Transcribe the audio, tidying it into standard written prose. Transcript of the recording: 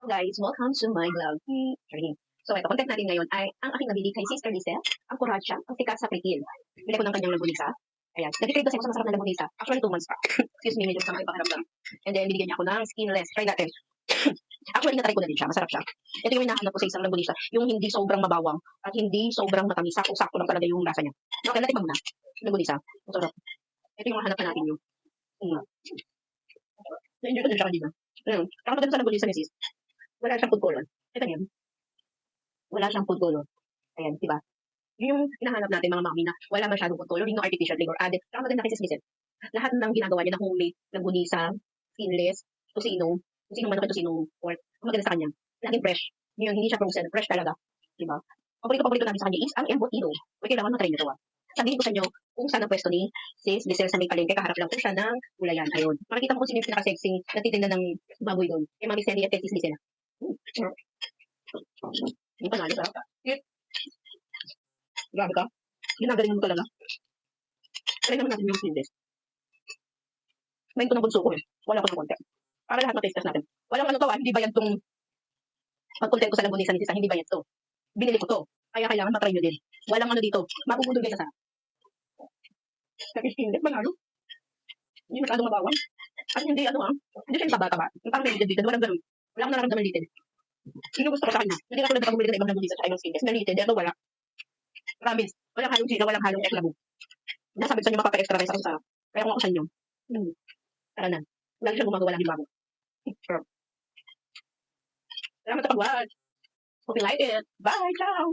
Guys, welcome to my vlog. So, ito, content natin ngayon ay ang aking nabili kay Sister Lizelle, ang Coracha, ang sikat sa Pritil. Bili ko ng kanyang lambunisa. Ayan. Nag-trade kasi ako sa masarap na lambunisa. Actually, 2 months pa. Excuse me, medyo masama yung pakiramdam. And then, binigyan niya ako ng skinless. Try natin. Actually, na-try ko na din siya. Masarap siya. Ito yung hinahanap ko sa isang lambunisa. Yung hindi sobrang mabawang at hindi sobrang matamis. Sakto-sakto lang talaga yung lasa niya. Okay, natin muna. Lambunisa. Masarap. Ito yung hanap natin yung. Na-enjoy ko din siya kanina. Ayun. Saka maganda sa lambunisa ni Sis. Wala siyang food color. Ito yan. Wala siyang food color. Ayan, diba? Yun yung hinahanap natin mga mami na wala masyadong food color, no artificial flavor added. Saka maganda kasi Sis. Lahat ng ginagawa niya na homemade, lambunisa, skinless, tosino manok at tosino pork. Ang maganda sa kanya. Laging fresh. Yun, hindi siya frozen. Fresh talaga. Diba? Paborito namin sa kanya is ang embutido. May kailangan matry na ito. Sabihin ko sa inyo kung saan ang pwesto ni Sis Lizelle sa may palengke. Kaharap lang po siya ng gulayan. Ayun. Makikita mo kung sino yung pinaka-sexy nagtitinda ng baboy doon. Kay Mami Sally at kay Sis Lizelle. Hindi pa nalo, sarap ka. Grabe ka. Ginagaling mo talaga. Try naman natin yung skinless. Main ko ng bunso ko eh. Wala ko ng konti. Para lahat na taste natin. Walang ano to hindi bayad tong pag-content ko sa lambunisa ni Sis. Hindi bayad to. Binili ko to. Kaya kailangan matry nyo din. Walang ano dito. Mapupudol kayo sa sarap. Sa skinless, manalo. Hindi masyadong mabawang. At hindi hindi siya yung taba-taba. Yung parang related dito. Walang ganun. Wala akong nararamdaman related. Sino gusto ko sa kanya? Hindi ako nagpapumili ng ibang lambunisa sa ibang skinless. Related. Ito wala. Promise. Walang halong sila. Walang halong eklabo. Nasabi sa inyo mapapa-extra rice ako sa sarap. Kaya kung ako sa inyo. Tara na. Lagi siya gumagawa lang yung bago. Sure. Salamat sa pag-watch. Hope you like it. Bye. Ciao.